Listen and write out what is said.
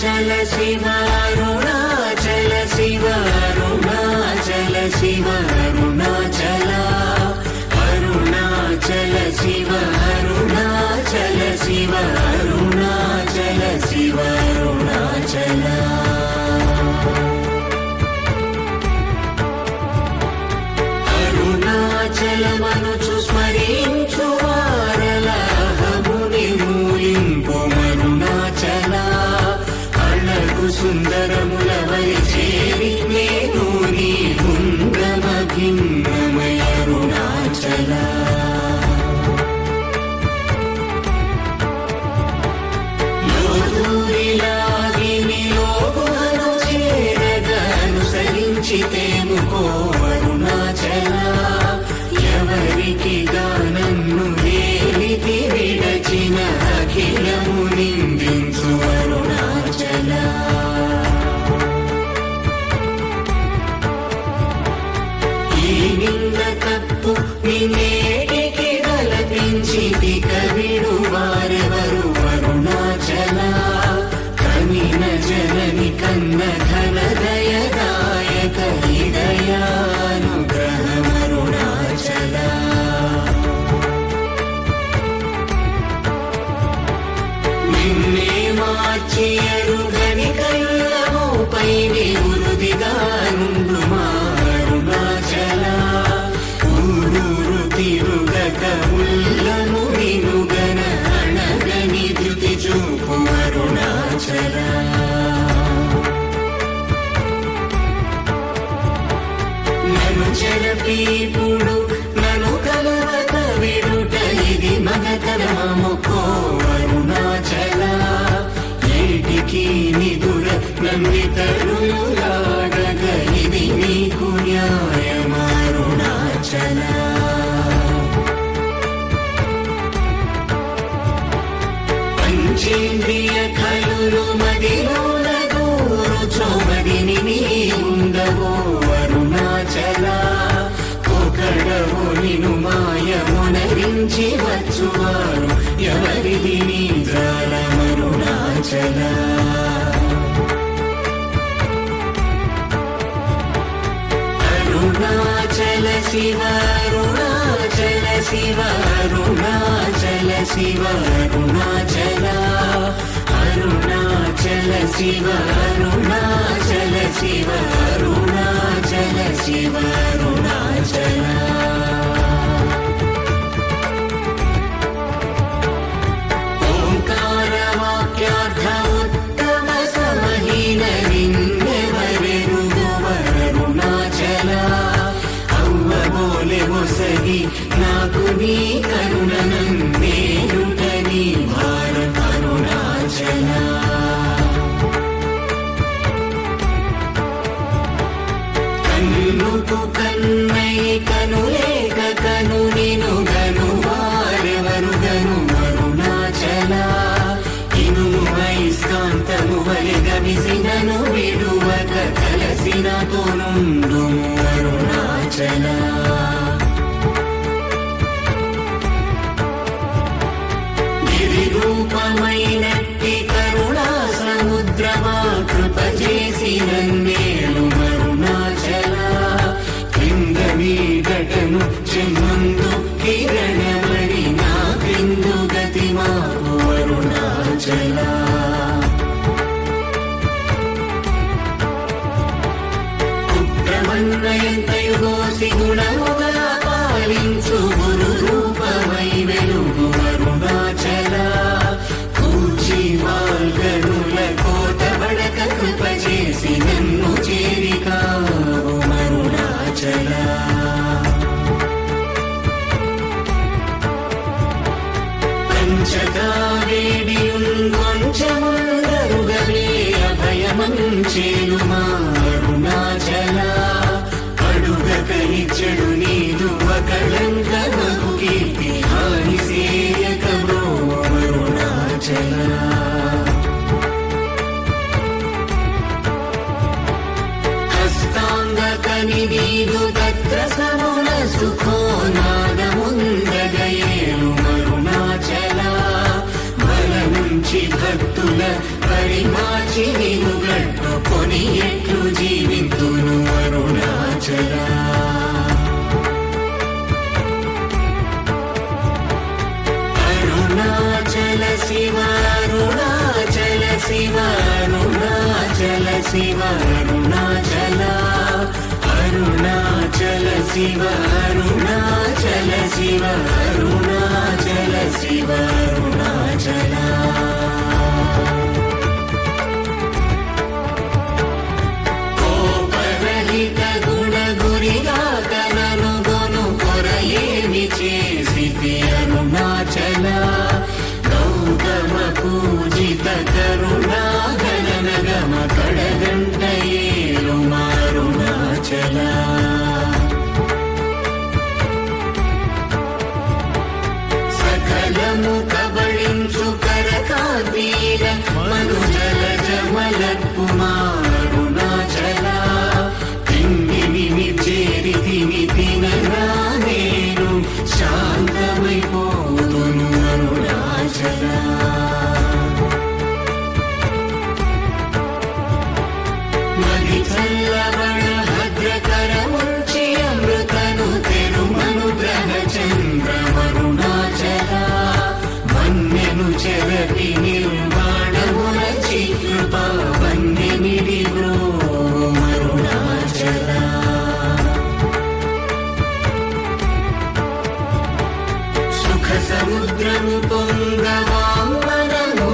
Shiv Arunachal Shiv Arunachal Shiv Arunachal Arunachal Shiv Arunachal Shiv Arunachal Shiv Arunachal Arunachal मनुचु स्मरिंचु वारलहमुनि मूलिंपु Arunachal सुंदरमुलवरि cherry नेनु नी Gundam भिन्नमय Arunachal लोदूरिलागिनि लोगुवनु चेरग अनुसरिंचितेमुको Arunachal ఎవరికి గానన్ను వేలితి విడచిన అఖిలము నిందించు అరుణాచల ఈ నింద తప్పు నిన్నేటికి గలపించితి కవిడు వారెవరు అరుణాచల కనిన జనని కన్న ఘన దయదాయక హృదయానుగ్రహం అరుణాచల నిన్నే మార్చి ఎరుగని కళ్ళమోపై నివృదిగా నుండు మా అరుణాచల ఊరూరు తిరుగక ఉల్లము వినుగన అణగని ధృతి చూపు అరుణాచల నన్ను చెరపీపుడు నన్ను కలవక విడుట ఇది మగతరమముకో అరుణాచల ఏటికి నిదుర నందితరులాడగ ఇది నీకు న్యాయం అరుణాచల పంచేంద్రియ కలులు మదిలోన గోరుచోమదిని నీ ఉండవో అరుణాచల ఒకడవో నిను మాయమునరించి వచ్చువారు ఎవరిది నీ జాలమరుణాచల అరుణాచల శివ అరుణాచల శివ అరుణాచల శివ అరుణాచల అరుణాచల శివ అరుణాచల శివ అరుణాచల శివ అరుణాచల ఓంకార వాక్యార్థ ఉత్తమ సమహీన నిన్నెవరెరుగు అరుణాచల అవ్వబోలె ఒసగి నాకు నీ కరుణనందేయుట నీ భారం అరుణాచల కన్నుకు కన్నై కనులేక కను నిను గను వారెవరు గను అరుణాచల ఇనుము ఐస్కాంతము వలె గమిసినను విడువక కలసినతో నుండుము అరుణాచల రూపమైనట్టి కరుణా సముద్రమా కృప చేసి నన్నేలు అరుణాచల క్రింద మీదటను చెమ్మందు కిరణమణి నా క్రిందు గతి మాకు అరుణాచల పుత్రమన్నయంతయుగోసి గుణముగా పాలించు గురు రూపమై వెలుగు అరుణాచల కూచి వాల్గనుల కోట బడక కృప చేసి నన్ను చేరికావు అరుణాచల పంచగా వేడియుంకొంచెముందరుగవే అభయమంచేలు మా అరుణాచల అడుగకనిచ్చడు నీదు ఒకళంక బహు కీర్తి హాని సేయక బ్రో అరుణాచల హస్తాంగకని నీదు తత్ర సమున సుఖో నాదముందగయేలు అరుణాచల బల నుంచి భక్తుల పరి మార్చి నీవు గట్టుకొని ఎట్లు జీవింతును అరుణాచల అరుణాచల శివ అరుణాచల శివ అరుణాచల శివ అరుణాచల అరుణాచల శివ అరుణాచల శివ అరుణాచల శివ అరుణాచల కోపరహిత గుణ గురిగా కనను గొను కొరయేమి చేసితి అరుణాచల గౌతమ పూజిత కరుణా గణన గమ కడగంట ఏరు అరుణాచల సకలము కబళించు కరకాంతీల మనుజల జమల కుమారుణాచల తిండిని చేరితిని తినరా నేను శాంతమైపోతును అరుణాచల మది చల్ల